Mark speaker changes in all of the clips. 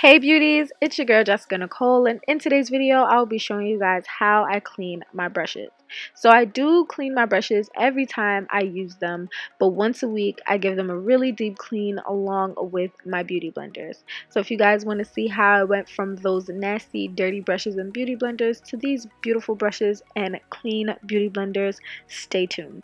Speaker 1: Hey beauties, it's your girl Jessica Nicole, and in today's video I'll be showing you guys how I clean my brushes. So I do clean my brushes every time I use them, but once a week I give them a really deep clean along with my beauty blenders. So if you guys want to see how I went from those nasty dirty brushes and beauty blenders to these beautiful brushes and clean beauty blenders, stay tuned.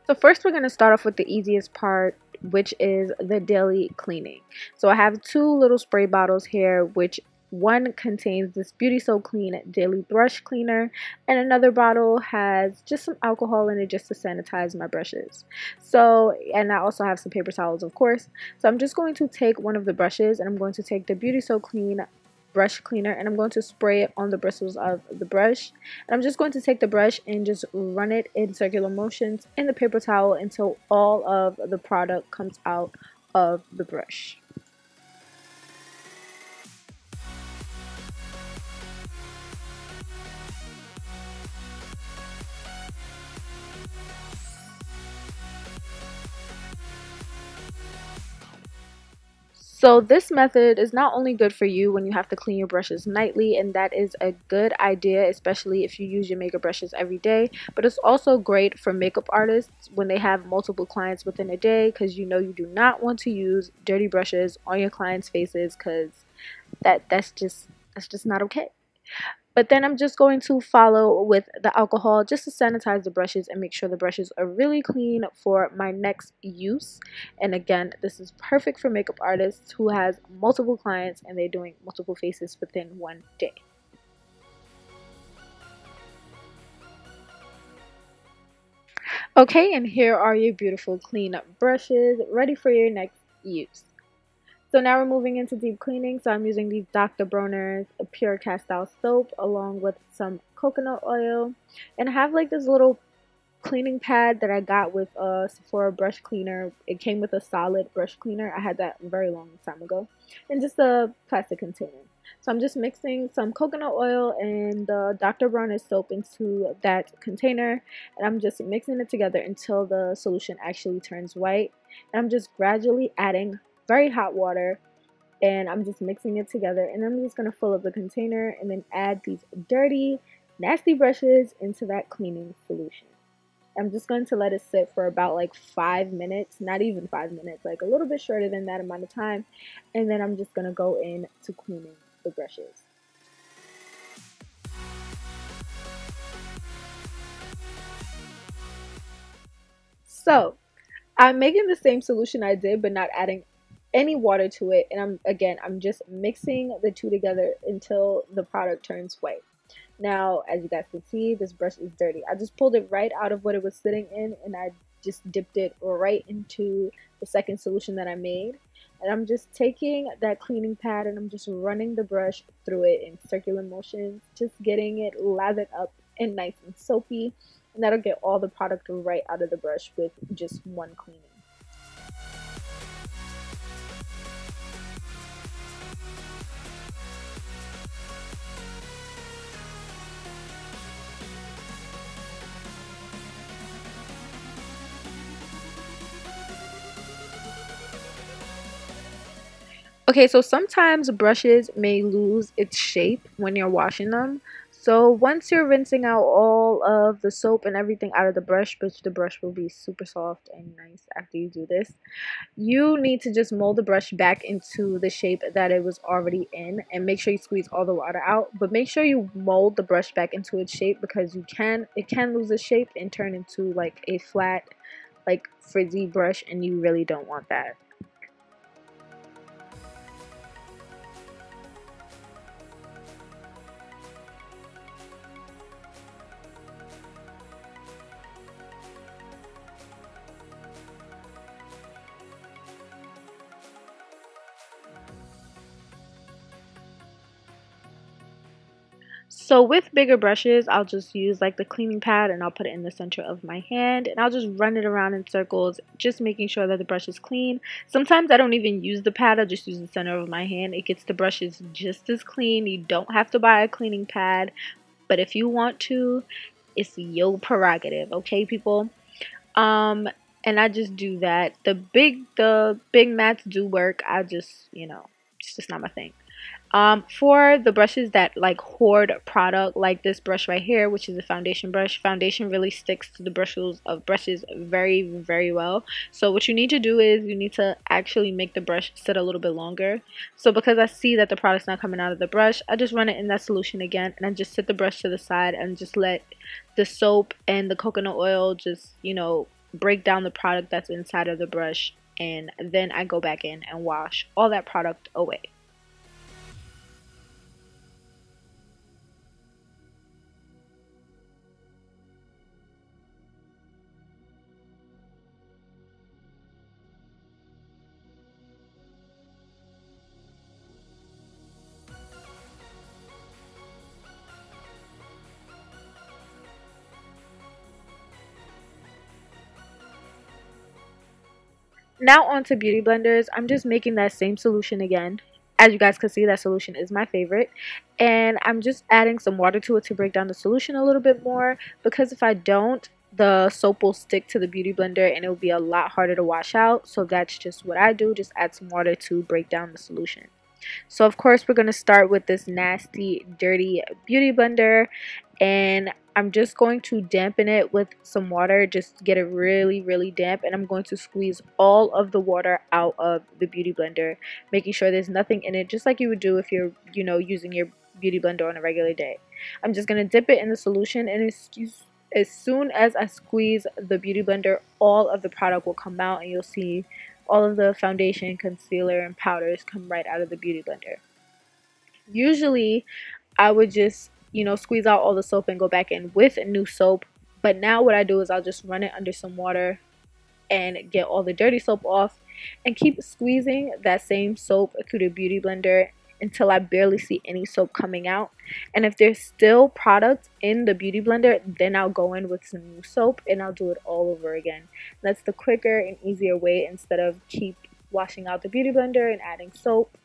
Speaker 1: So first we're going to start off with the easiest part, which is the daily cleaning. So I have two little spray bottles here, which one contains this Beauty So Clean daily brush cleaner, and another bottle has just some alcohol in it just to sanitize my brushes. So, and I also have some paper towels, of course. So I'm just going to take one of the brushes and I'm going to take the Beauty So Clean brush cleaner and I'm going to spray it on the bristles of the brush, and I'm just going to take the brush and just run it in circular motions in the paper towel until all of the product comes out of the brush. So this method is not only good for you when you have to clean your brushes nightly, and that is a good idea, especially if you use your makeup brushes every day, but it's also great for makeup artists when they have multiple clients within a day, because you know you do not want to use dirty brushes on your clients' faces, because that's just not okay. But then I'm just going to follow with the alcohol just to sanitize the brushes and make sure the brushes are really clean for my next use. And again, this is perfect for makeup artists who has multiple clients and they're doing multiple faces within one day. Okay, and here are your beautiful clean up brushes ready for your next use. So now we're moving into deep cleaning. So I'm using these Dr. Bronners pure Castile soap along with some coconut oil. And I have like this little cleaning pad that I got with a Sephora brush cleaner. It came with a solid brush cleaner. I had that a very long time ago. And just a plastic container. So I'm just mixing some coconut oil and the Dr. Bronner soap into that container. And I'm just mixing it together until the solution actually turns white. And I'm just gradually adding very hot water, and I'm just mixing it together, and I'm just going to fill up the container and then add these dirty, nasty brushes into that cleaning solution. I'm just going to let it sit for about like 5 minutes, not even 5 minutes, like a little bit shorter than that amount of time, and then I'm just going to go in to cleaning the brushes. So I'm making the same solution I did, but not adding any water to it, and I'm just mixing the two together until the product turns white. Now, as you guys can see, this brush is dirty. I just pulled it right out of what it was sitting in, and I just dipped it right into the second solution that I made. And I'm just taking that cleaning pad and I'm just running the brush through it in circular motions, just getting it lathered up and nice and soapy, and that'll get all the product right out of the brush with just one cleaning. Okay, so sometimes brushes may lose its shape when you're washing them. So once you're rinsing out all of the soap and everything out of the brush, which the brush will be super soft and nice after you do this, you need to just mold the brush back into the shape that it was already in, and make sure you squeeze all the water out, but make sure you mold the brush back into its shape, because it can lose its shape and turn into like a flat, like frizzy brush, and you really don't want that. So with bigger brushes, I'll just use like the cleaning pad and I'll put it in the center of my hand and I'll just run it around in circles, just making sure that the brush is clean. Sometimes I don't even use the pad, I'll just use the center of my hand. It gets the brushes just as clean. You don't have to buy a cleaning pad, but if you want to, it's your prerogative, okay, people? And I just do that. The big mats do work. I just, It's just not my thing. For the brushes that like hoard product, like this brush right here, which is a foundation brush, foundation really sticks to the bristles of brushes very, very well. So what you need to do is you need to actually make the brush sit a little bit longer. So because I see that the product's not coming out of the brush, I just run it in that solution again, and I just set the brush to the side and just let the soap and the coconut oil just, you know, break down the product that's inside of the brush, and then I go back in and wash all that product away. Now on to beauty blenders. I'm just making that same solution again. As you guys can see, that solution is my favorite. And I'm just adding some water to it to break down the solution a little bit more, because if I don't, the soap will stick to the beauty blender and it will be a lot harder to wash out. So that's just what I do, just add some water to break down the solution. So of course we're going to start with this nasty, dirty beauty blender, and I'm just going to dampen it with some water, just get it really, really damp, and I'm going to squeeze all of the water out of the beauty blender, making sure there's nothing in it, just like you would do if you're, you know, using your beauty blender on a regular day. I'm just going to dip it in the solution, and as soon as I squeeze the beauty blender, all of the product will come out, and you'll see all of the foundation, concealer, and powders come right out of the beauty blender. Usually I would just, you know, squeeze out all the soap and go back in with a new soap, but now what I do is I'll just run it under some water and get all the dirty soap off and keep squeezing that same soap through the beauty blender until I barely see any soap coming out. And if there's still product in the beauty blender, then I'll go in with some new soap and I'll do it all over again. That's the quicker and easier way, instead of keep washing out the beauty blender and adding soap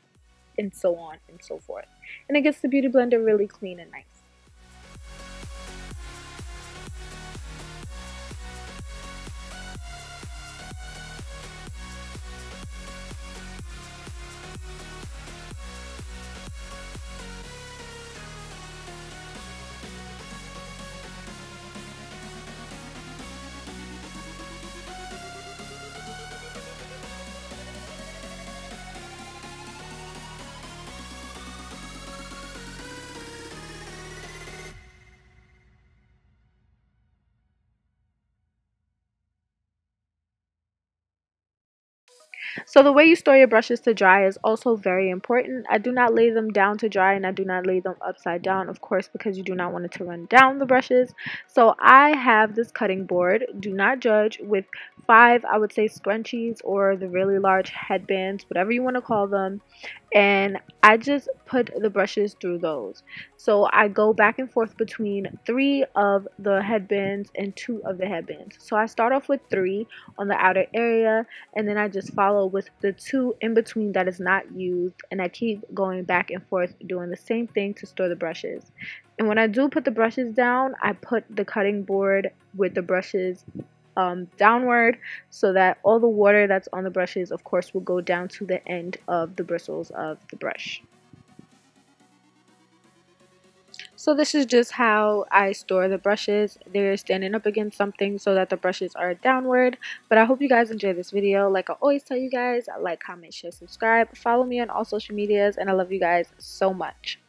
Speaker 1: and so on and so forth. And it gets the beauty blender really clean and nice. So the way you store your brushes to dry is also very important. I do not lay them down to dry, and I do not lay them upside down, of course, because you do not want it to run down the brushes. So I have this cutting board, do not judge, with 5, I would say, scrunchies, or the really large headbands, whatever you want to call them, and I just put the brushes through those. So I go back and forth between 3 of the headbands and 2 of the headbands. So I start off with 3 on the outer area, and then I just follow with the 2 in between that is not used, and I keep going back and forth doing the same thing to store the brushes. And when I do put the brushes down, I put the cutting board with the brushes downward, so that all the water that's on the brushes, of course, will go down to the end of the bristles of the brush. So this is just how I store the brushes. They're standing up against something so that the brushes are downward. But I hope you guys enjoyed this video. Like I always tell you guys, like, comment, share, subscribe. Follow me on all social medias, and I love you guys so much.